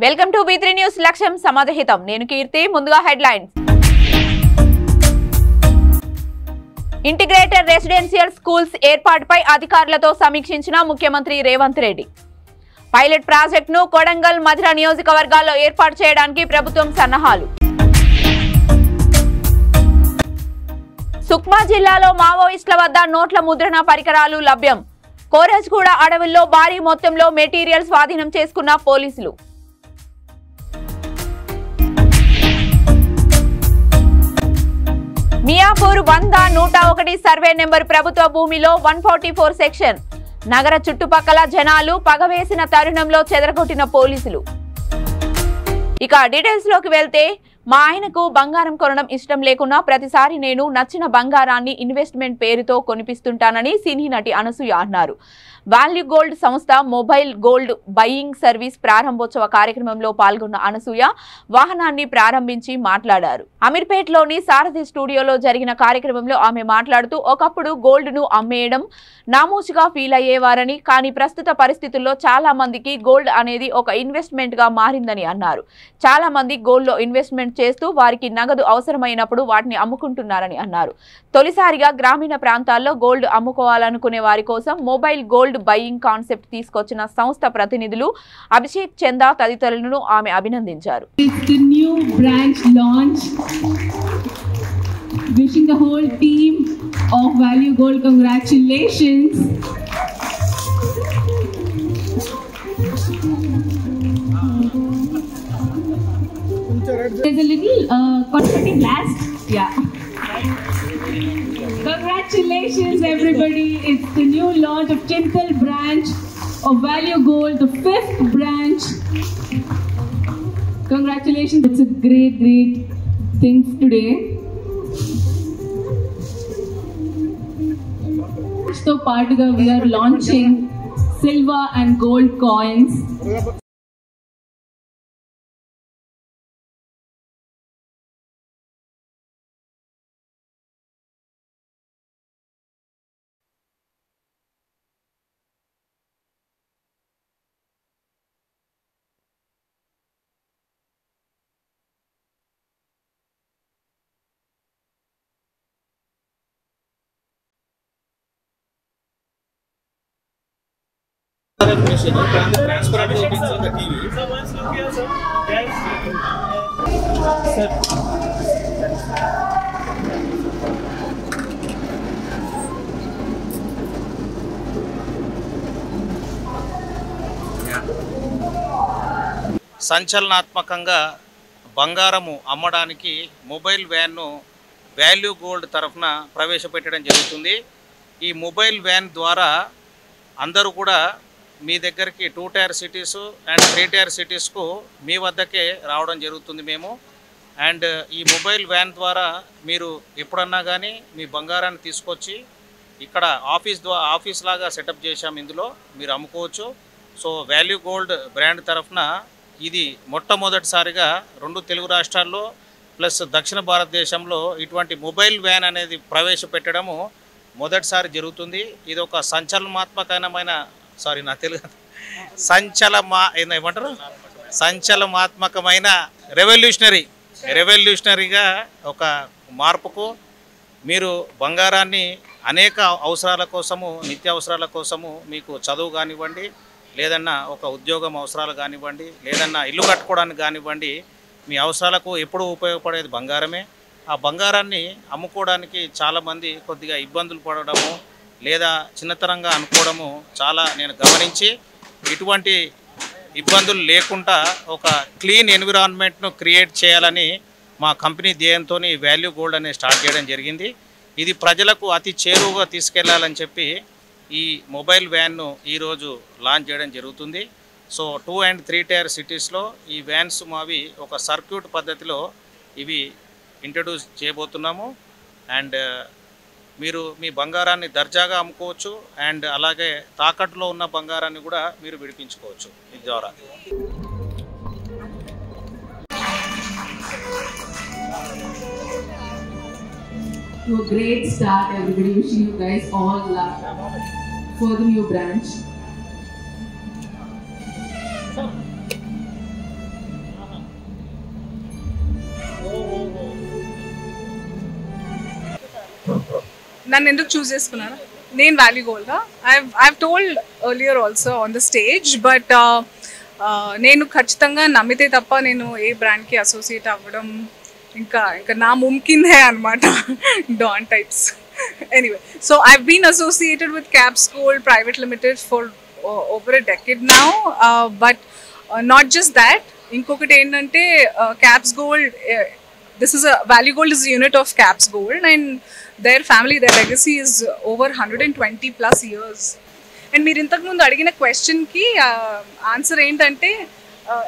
Welcome to B3 news లక్ష్యం సమాజహితం నేను కీర్తి ముందుగా హెడ్లైన్స్ ఇంటిగ్రేటెడ్ రెసిడెన్షియల్ స్కూల్స్ ఏర్పాటుపై అధికారులతో సమీక్షించిన ముఖ్యమంత్రి రేవంత్ రెడ్డి పైలట్ ప్రాజెక్టును కొడంగల్ మధిర నియోజకవర్గాల్లో ఏర్పాటు చేయడానికి ప్రభుత్వం సన్నాహాలు సుక్మా జిల్లాలో మావోయిస్టుల వద్ద నోట్ల ముద్రణ పరికరాలు లభ్యం కోరజ్గూడ అడవుల్లో భారీ మొత్తంలో మెటీరియల్ స్వాధీనం చేసుకున్న పోలీసులు మియాపూర్ 101 సర్వే నెంబర్ ప్రభుత్వ భూమిలో 144 సెక్షన్ నగర చుట్టుపక్కల జనాలు పగవేసిన తరుణంలో చెదరగొట్టిన పోలీసులు ఇక డీటెయిల్స్ లోకి వెళ్తే మా ఆయనకు బంగారం కొనడం ఇష్టం లేకున్నా ప్రతిసారి నేను నచ్చిన బంగారాన్ని ఇన్వెస్ట్మెంట్ పేరుతో కొనిపిస్తుంటానని సినీ నటి అనసూయ అన్నారు వాల్యూ గోల్డ్ సంస్థ మొబైల్ గోల్డ్ బయింగ్ సర్వీస్ ప్రారంభోత్సవ కార్యక్రమంలో పాల్గొన్న అనసూయ వాహనాన్ని ప్రారంభించి మాట్లాడారు అమీర్పేట్లోని సారథి స్టూడియోలో జరిగిన కార్యక్రమంలో ఆమె మాట్లాడుతూ ఒకప్పుడు గోల్డ్ ను అమ్మేయడం నామోషిగా ఫీల్ అయ్యేవారని కానీ ప్రస్తుత పరిస్థితుల్లో చాలా మందికి గోల్డ్ అనేది ఒక ఇన్వెస్ట్మెంట్ గా మారిందని అన్నారు చాలా మంది గోల్డ్ లో ఇన్వెస్ట్మెంట్ చేస్తూ వారికి నగదు అవసరమైనప్పుడు వాటిని అమ్ముకుంటున్నారని అన్నారు తొలిసారిగా గ్రామీణ ప్రాంతాల్లో గోల్డ్ అమ్ముకోవాలనుకునే వారి కోసం మొబైల్ గోల్డ్ బయింగ్ కాన్సెప్ట్ తీసుకొచ్చిన సంస్థ ప్రతినిధులు అభిషేక్ చందా తదితరులను ఆమె అభినందించారు Wishing the whole team of Value Gold congratulations. There's a little confetti blast. Yeah. Congratulations everybody. It's the new launch of Chintal branch of Value Gold, the 5th branch. Congratulations. It's a great things today. So part we are launching silver and gold coins. Transparent ratings on the TV. Sir. సంచలనాత్మకంగా బంగారము అమ్మడానికి mobile వ్యాన్ను value gold తరఫున ప్రవేశపెట్టడం జరుగుతుంది. ఈ mobile van ద్వారా అందరూ కూడా మీ దగ్గరికి 2 టైర్ సిటీస్ అండ్ 3 టైర్ సిటీస్కు మీ వద్దకే రావడం జరుగుతుంది మేము. అండ్ ఈ మొబైల్ వ్యాన్ ద్వారా మీరు ఎప్పుడన్నా కానీ మీ బంగారాన్ని తీసుకొచ్చి ఇక్కడ ఆఫీస్ లాగా సెటప్ చేశాము, ఇందులో మీరు అమ్ముకోవచ్చు. సో వాల్యూ గోల్డ్ బ్రాండ్ తరఫున ఇది మొట్టమొదటిసారిగా 2 తెలుగు రాష్ట్రాల్లో ప్లస్ దక్షిణ భారతదేశంలో ఇటువంటి మొబైల్ వ్యాన్ అనేది ప్రవేశపెట్టడము మొదటిసారి జరుగుతుంది. ఇది ఒక సంచలనాత్మకమైన సంచలనాత్మకమైన రెవల్యూషనరీగా ఒక మార్పుకు మీరు బంగారాన్ని అనేక అవసరాల కోసము, నిత్యావసరాల కోసము, మీకు చదువు కానివ్వండి, లేదన్నా ఒక ఉద్యోగం అవసరాలు కానివ్వండి, లేదన్నా ఇల్లు కట్టుకోవడానికి కానివ్వండి, మీ అవసరాలకు ఎప్పుడు ఉపయోగపడేది బంగారమే. ఆ బంగారాన్ని అమ్ముకోవడానికి చాలామంది కొద్దిగా ఇబ్బందులు పడడము లేదా చిన్నతనంగా అనుకోవడము చాలా నేను గమనించి ఇటువంటి ఇబ్బందులు లేకుండా ఒక క్లీన్ ఎన్విరాన్మెంట్ను క్రియేట్ చేయాలని మా కంపెనీ ధ్యేయంతో వాల్యూ గోల్డ్ అనేది స్టార్ట్ చేయడం జరిగింది. ఇది ప్రజలకు అతి చేరువుగా తీసుకెళ్లాలని చెప్పి ఈ మొబైల్ వ్యాన్ను ఈరోజు లాంచ్ చేయడం జరుగుతుంది. సో 2 and 3 టైర్ సిటీస్లో ఈ వ్యాన్స్ మావి ఒక సర్క్యూట్ పద్ధతిలో ఇవి ఇంట్రడ్యూస్ చేయబోతున్నాము. అండ్ మీరు మీ బంగారాన్ని దర్జాగా అమ్ముకోవచ్చు అండ్ అలాగే తాకట్టులో ఉన్న బంగారాన్ని కూడా మీరు విడిపించుకోవచ్చు ఇది ద్వారా. A great start everybody. Wishing you guys all luck for the new branch. నన్ను ఎందుకు చూస్ చేసుకున్నారా? నేను వాల్యూ గోల్డా? I've told earlier also on the stage, but నేను ఖచ్చితంగా నమ్మితే తప్ప నేను ఏ బ్రాండ్కి అసోసియేట్ అవ్వడం ఇంకా నా ముమ్కిన్ హే అనమాట. Don types. Anyway, so I've been associated with Caps Gold private limited for over a decade now, but not just that. ఇంకొకటి ఏంటంటే Caps Gold, this is a value gold is a unit of caps gold, and their family, their legacy is over 120 plus years. And మీరు ఇంతకు ముందు అడిగిన క్వశ్చన్కి answer ఏంటంటే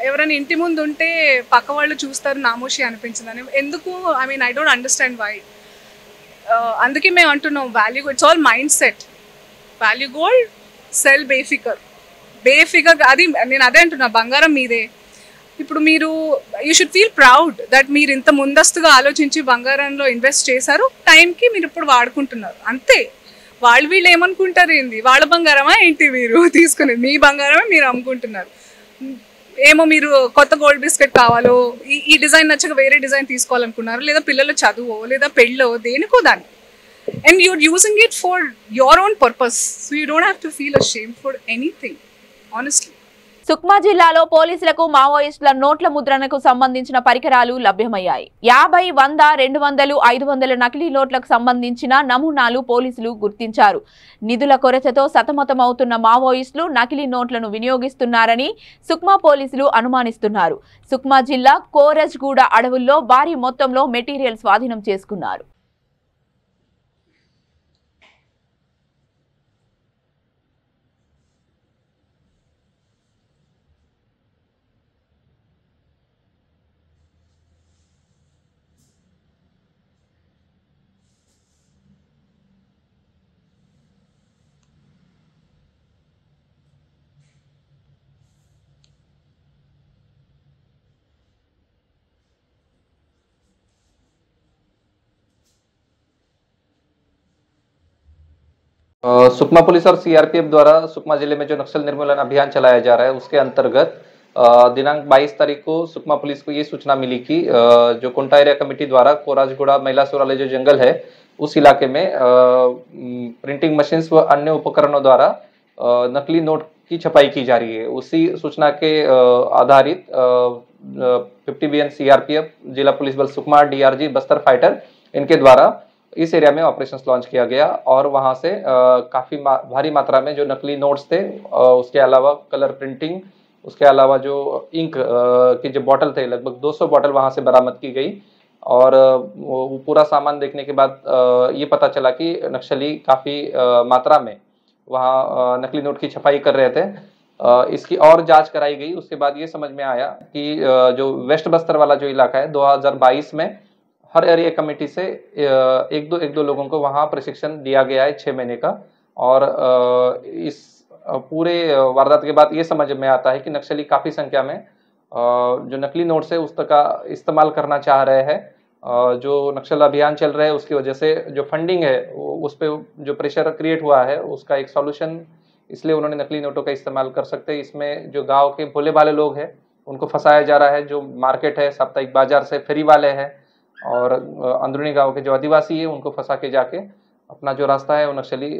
ఎవరైనా ఇంటి ముందు ఉంటే పక్క వాళ్ళు చూస్తారు నామోషి అనిపించిందని. ఎందుకు? I mean I don't understand why. అందుకే మేము అంటున్నాం value gold, it's all mind set. Value gold sell బేఫికర్. అది నేను అదే అంటున్నా, బంగారం మీదే. ఇప్పుడు మీరు you should feel proud that మీరు ఇంత ముందస్తుగా ఆలోచించి బంగారంలో ఇన్వెస్ట్ చేశారు, టైంకి మీరు ఇప్పుడు వాడుకుంటున్నారు అంతే. వీళ్ళు ఏమనుకుంటారు, ఏంది వాళ్ళ బంగారమా ఏంటి మీరు తీసుకునేది, మీ బంగారమే మీరు అమ్ముకుంటున్నారు. ఏమో మీరు కొత్త గోల్డ్ బిస్కెట్ కావాలో, ఈ డిజైన్ నచ్చక వేరే డిజైన్ తీసుకోవాలనుకున్నారు, లేదా పిల్లల చదువు లేదా పెళ్ళో దేనికో దాన్ని. And you're using it for your own purpose, so you don't have to feel ashamed for anything honestly. Sukma జిల్లాలో పోలీసులకు మావోయిస్టుల నోట్ల ముద్రణకు సంబంధించిన పరికరాలు లభ్యమయ్యాయి. 50, 100, 200, 500 నకిలీ నోట్లకు సంబంధించిన నమూనాలు పోలీసులు గుర్తించారు. నిధుల కొరతతో సతమతమవుతున్న మావోయిస్టులు నకిలీ నోట్లను వినియోగిస్తున్నారని సుక్మా పోలీసులు అనుమానిస్తున్నారు. సుక్మా జిల్లా కోరజ్గూడ అడవుల్లో భారీ మొత్తంలో మెటీరియల్ స్వాధీనం చేసుకున్నారు. सुकमा पुलिस और सीआरपीएफ द्वारा सुकमा जिले में जो नक्सल निर्मूलन अभियान चलाया जा रहा है उसके अंतर्गत दिनांक 22 तारीख को सुकमा पुलिस को ये सूचना मिली कि जो कोंटा एरिया कमेटी द्वारा कोराजगुड़ा महिला वाले जो जंगल है उस इलाके में प्रिंटिंग मशीन्स व अन्य उपकरणों द्वारा नकली नोट की छपाई की जा रही है। उसी सूचना के आधारित 50 BN सीआरपीएफ, जिला पुलिस बल सुकमा, डीआरजी, बस्तर फाइटर, इनके द्वारा इस एरिया में ऑपरेशंस लॉन्च किया गया और वहां से काफी भारी मात्रा में जो नकली नोट्स थे, उसके अलावा कलर प्रिंटिंग, उसके अलावा जो इंक की जो बॉटल थे, लगभग 200 बॉटल वहां से बरामद की गई। और वो पूरा सामान देखने के बाद ये पता चला कि नक्सली काफी मात्रा में वहाँ नकली नोट की छपाई कर रहे थे। इसकी और जांच कराई गई। उसके बाद ये समझ में आया कि जो वेस्ट बस्तर वाला जो इलाका है, 2022 में हर एरिया कमेटी से एक दो लोगों को वहाँ प्रशिक्षण दिया गया है 6 महीने का। और इस पूरे वारदात के बाद ये समझ में आता है कि नक्सली काफ़ी संख्या में जो नकली नोट्स है उसका इस्तेमाल करना चाह रहे हैं। जो नक्सल अभियान चल रहा है उसकी वजह से जो फंडिंग है उस पर जो प्रेशर क्रिएट हुआ है उसका एक सॉल्यूशन, इसलिए उन्होंने नकली नोटों का इस्तेमाल कर सकते हैं। इसमें जो गांव के भोले भाले लोग हैं उनको फंसाया जा रहा है। जो मार्केट है, साप्ताहिक बाजार से फेरी वाले हैं और अंदरूनी गांव के जो आदिवासी है उनको फंसा के जाके अपना जो रास्ता है वो नक्सली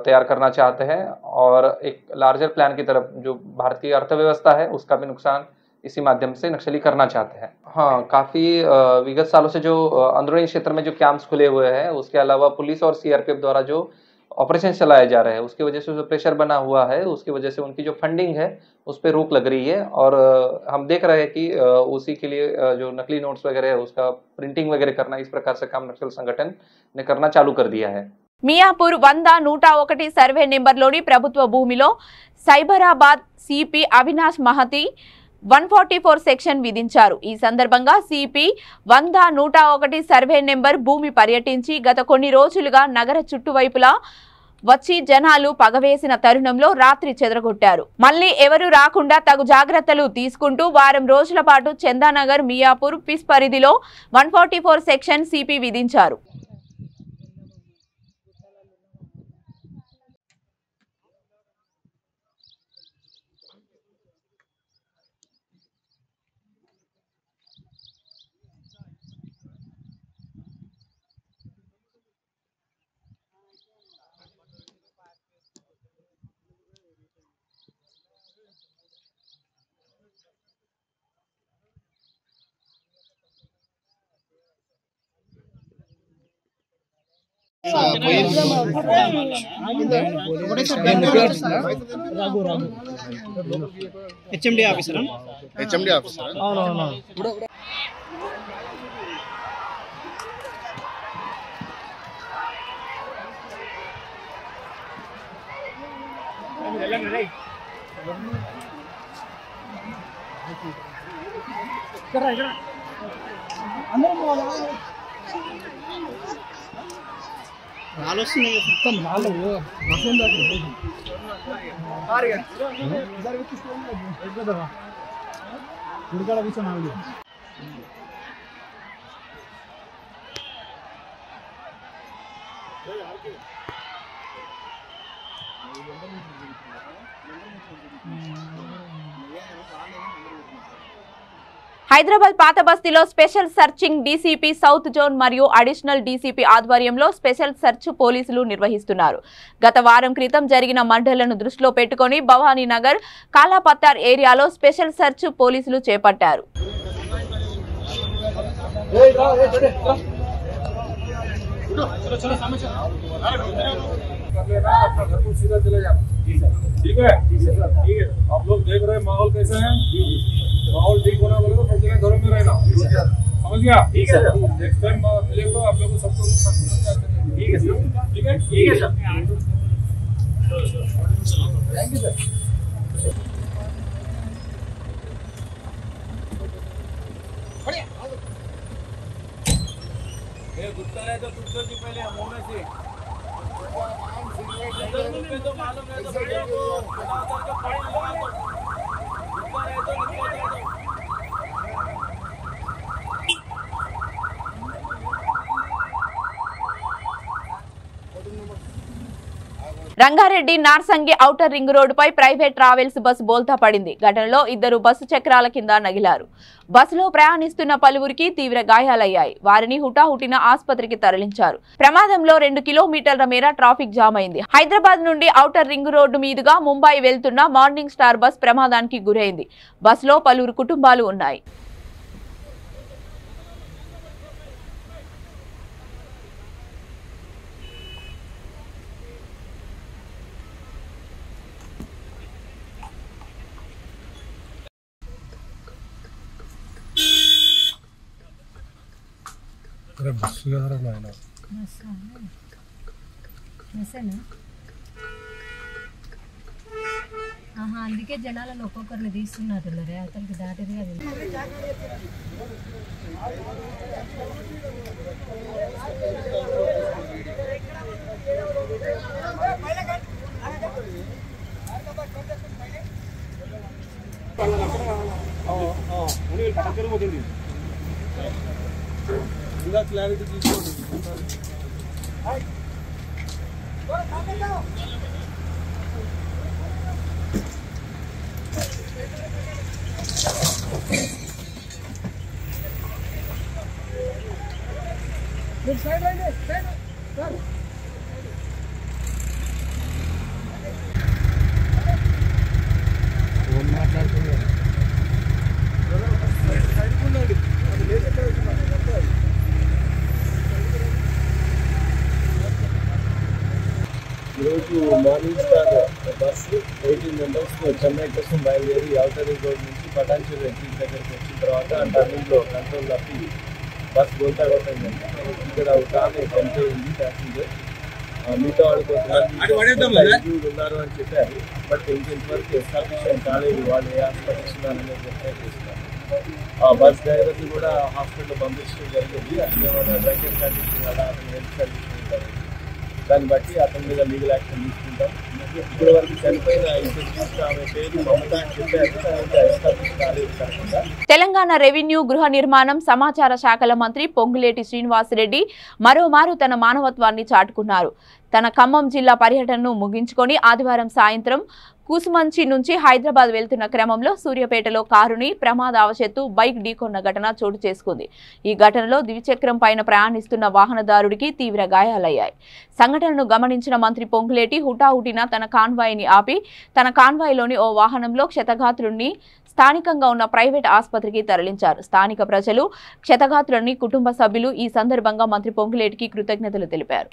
तैयार करना चाहते हैं। और एक लार्जर प्लान की तरफ जो भारतीय अर्थव्यवस्था है उसका भी नुकसान इसी माध्यम से नक्सली करना चाहते हैं। हाँ, काफ़ी विगत सालों से जो अंदरूनी क्षेत्र में जो कैंप्स खुले हुए हैं, उसके अलावा पुलिस और सीआरपीएफ द्वारा जो ऑपरेशन चलाए जा रहे हैं उसकी वजह से जो प्रेशर बना हुआ है उसकी वजह से उनकी जो फंडिंग है उस पर रोक लग रही है। और हम देख रहे हैं कि उसी के लिए जो नकली नोट्स वगैरह है उसका प्रिंटिंग वगैरह करना, इस प्रकार से काम नक्सल संगठन ने करना चालू कर दिया है। మియాపూర్ 100-101 సర్వే నెంబర్లోని ప్రభుత్వ భూమిలో సైబరాబాద్ సిపి అవినాష్ మహతి 144 సెక్షన్ విధించారు. ఈ సందర్భంగా సిపి 100-101 సర్వే నెంబర్ భూమి పర్యటించి గత కొన్ని రోజులుగా నగర చుట్టువైపులా వచ్చి జనాలు పగవేసిన తరుణంలో రాత్రి చెదరగొట్టారు. మళ్లీ ఎవరు రాకుండా తగు జాగ్రత్తలు తీసుకుంటూ వారం రోజుల పాటు చందానగర్, మియాపూర్, పిస్ పరిధిలో 144 సెక్షన్ సిపి విధించారు. హెచ్ఎండి ఆఫీసర్ అవునవును. ఆలోచన హైదరాబాద్ పాత బస్తీలో special searching DCP south zone మరియు అడిషనల్ డీసీపీ ఆధ్వర్యంలో స్పెషల్ సెర్చ్ పోలీసులు నిర్వహిస్తున్నారు. గత వారం క్రితం జరిగిన మంటలను దృష్టిలో పెట్టుకుని భవానీ నగర్, కాలాపత్తార్ ఏరియాలో స్పెషల్ సెర్చ్ పోలీసులు చేపట్టారు. ठीक है आप लोग देख रहे हैं माहौल कैसा है, माहौल ठीक होना बोले तो सब जगह घरों में रहना, समझ गया? ठीक है सर। नेक्स्ट टाइम मिले तो आप लोगों को सबको ठीक है सर। ठीक है सर। Thank you sir. ये गुस्सा है तो कुछ दिन पहले हम होने से तो मालूम है तो भैया को बता करके पढ़ लगा तो गुस्सा है तो लिखा जाए तो రంగారెడ్డి నార్సంగి ఔటర్ రింగ్ రోడ్డుపై ప్రైవేట్ ట్రావెల్స్ బస్సు బోల్తా పడింది. ఘటనలో ఇద్దరు బస్సు చక్రాల కింద నగిలారు. బస్సులో ప్రయాణిస్తున్న పలువురికి తీవ్ర గాయాలయ్యాయి. వారిని హుటాహుటిన ఆసుపత్రికి తరలించారు. ప్రమాదంలో 2 కిలోమీటర్ల మేర ట్రాఫిక్ జామ్ అయింది. హైదరాబాద్ నుండి ఔటర్ రింగ్ రోడ్డు మీదుగా ముంబై వెళ్తున్న మార్నింగ్ స్టార్ బస్ ప్రమాదానికి గురైంది. బస్సులో పలువురు కుటుంబాలు ఉన్నాయి. అందుకే జనాలను ఒక్కొక్కరిని తీస్తున్నట్టున్నారే అతనికి దాటరిగా पूरा क्लैरिटी తీసుకోండి. సైడ్ రండి సైడ్ సార్ ఫోన్ మాట్లాడుతున్నారు. సైడ్ ఉండండి. అది లేకపోతే ఈరోజు మార్నింగ్ స్టార్ బస్సు 18 మెంబర్స్తో చెన్నై కోసం బయలుదేరి ఔటర్ రింగ్ రోడ్ నుంచి పటాన్చెరు ఎగ్జిట్ దగ్గరికి వచ్చిన తర్వాత టర్నింగ్లో కంట్రోల్ తప్పి బస్ బోల్తా కొట్టండి. ఇక్కడ ఒక ఆమె చనిపోయింది ప్యాసింజర్. మిగతా వాళ్ళు ఉన్నారు అని చెప్పారు. బట్ ఇంతవరకు ఎస్టాబ్లిష్మెంట్ కాలేదు వాళ్ళు ఏ హాస్పిటల్స్ ఉన్నారని వెరిఫై చేస్తున్నారు. ఆ బస్ డ్రైవర్ని కూడా హాస్పిటల్ పంపించడం జరిగింది. అతను డ్రైవింగ్ కండిషన్ వల్ల అతను హెల్త్ కండిషన్ ఉంటారు. దాన్ని బట్టి అతని మీద లీగల్ యాక్షన్ తీసుకుంటాం. ఇప్పటి వరకు చనిపోయిన ఇన్ఫెక్షన్ ఆమె పేరు మమత అని చెప్పారు. తెలంగాణ రెవెన్యూ, గృహ నిర్మాణం, సమాచార శాఖల మంత్రి పొంగులేటి శ్రీనివాసరెడ్డి మరోమారు తన మానవత్వాన్ని చాటుకున్నారు. తన ఖమ్మం జిల్లా పర్యటనను ముగించుకొని ఆదివారం సాయంత్రం కూసుమంచి నుంచి హైదరాబాద్ వెళ్తున్న క్రమంలో సూర్యాపేటలో కారుని ప్రమాదవశాత్తు బైక్ ఢీకొన్న ఘటన చోటు చేసుకుంది. ఈ ఘటనలో ద్విచక్రం పైన ప్రయాణిస్తున్న వాహనదారుడికి తీవ్ర గాయాలయ్యాయి. సంఘటనను గమనించిన మంత్రి పొంగులేటి హుటాహుటిన తన కాన్వాయ్ని ఆపి తన కాన్వాయ్లోని ఓ వాహనంలో క్షతగాత్రుడిని స్థానికంగా ఉన్న ప్రైవేట్ ఆసుపత్రికి తరలించారు. స్థానిక ప్రజలు, క్షతగాత్రులని కుటుంబ సభ్యులు ఈ సందర్భంగా మంత్రి పొంగులేటికి కృతజ్ఞతలు తెలిపారు.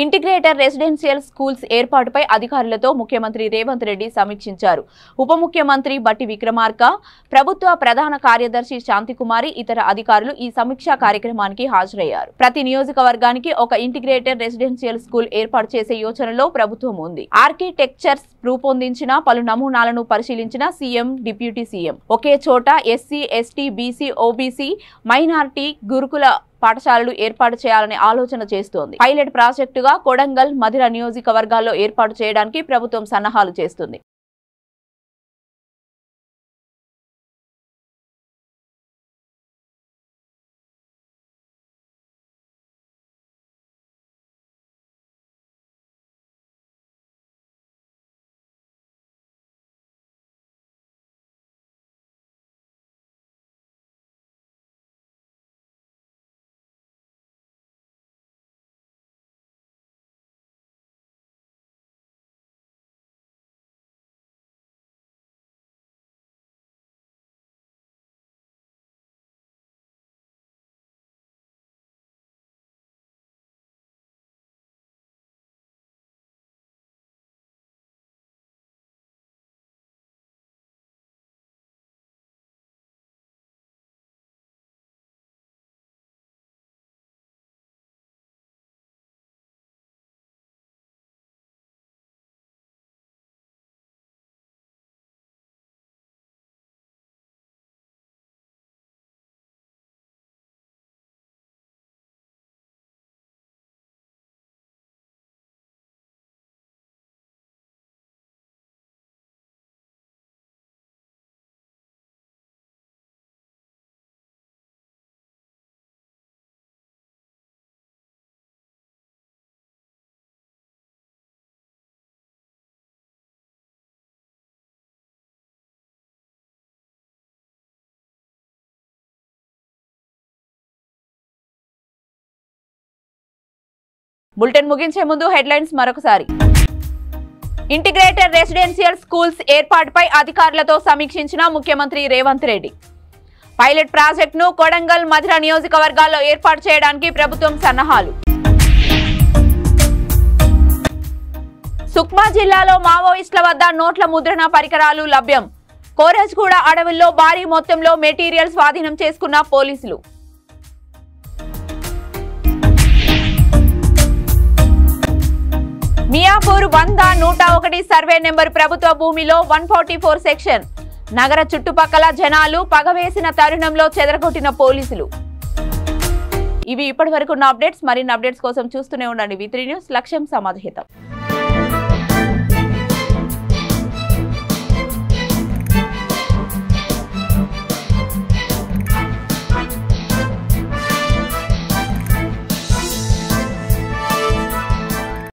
ఇంటిగ్రేటెడ్ రెసిడెన్షియల్ స్కూల్స్ ఏర్పాటుపై అధికారులతో ముఖ్యమంత్రి రేవంత్ రెడ్డి సమీక్షించారు. ఉప ముఖ్యమంత్రి బట్టి విక్రమార్క, ప్రభుత్వ ప్రధాన కార్యదర్శి శాంతికుమారి, ఇతర అధికారులు ఈ సమీక్షా కార్యక్రమానికి హాజరయ్యారు. ప్రతి నియోజకవర్గానికి ఒక ఇంటిగ్రేటెడ్ రెసిడెన్షియల్ స్కూల్ ఏర్పాటు చేసే యోచనలో ప్రభుత్వం ఉంది. ఆర్కిటెక్చర్స్ రూపొందించిన పలు నమూనాలను పరిశీలించిన సీఎం, డిప్యూటీ సీఎం ఒకే చోట SC, ST, BC, OBC, minority గురుకుల పాఠశాలలు ఏర్పాటు చేయాలనే ఆలోచన చేస్తోంది. పైలట్ ప్రాజెక్టుగా కొడంగల్, మధిర నియోజకవర్గాల్లో ఏర్పాటు చేయడానికి ప్రభుత్వం సన్నాహాలు చేస్తుంది. బులెటిన్ ముగించే ముందు హెడ్లైన్స్ మరొకసారి. ఇంటిగ్రేటెడ్ రెసిడెన్షియల్ స్కూల్స్ ఏర్పాటుపై అధికారులతో సమీక్షించిన ముఖ్యమంత్రి రేవంత్ రెడ్డి. పైలట్ ప్రాజెక్టును కొడంగల్, మధిర నియోజకవర్గాల్లో ఏర్పాటు చేయడానికి ప్రభుత్వం సన్నాహాలు. సుక్మా జిల్లాలో మావోయిస్టుల వద్ద నోట్ల ముద్రణ పరికరాలు లభ్యం. కోరజ్గూడ అడవుల్లో భారీ మొత్తంలో మెటీరియల్ స్వాధీనం చేసుకున్న పోలీసులు. మియాపూర్ 100-101 సర్వే నెంబర్ ప్రభుత్వ భూమిలో 144 సెక్షన్. నగర చుట్టుపక్కల జనాలు పగవేసిన తరుణంలో చెదరగొట్టిన పోలీసులు. ఇవి ఇప్పటివరకు ఉన్న అప్డేట్స్. మరిన్ని అప్డేట్స్ కోసం చూస్తూనే ఉండండి V3 న్యూస్. లక్ష్యం సమాధహితం.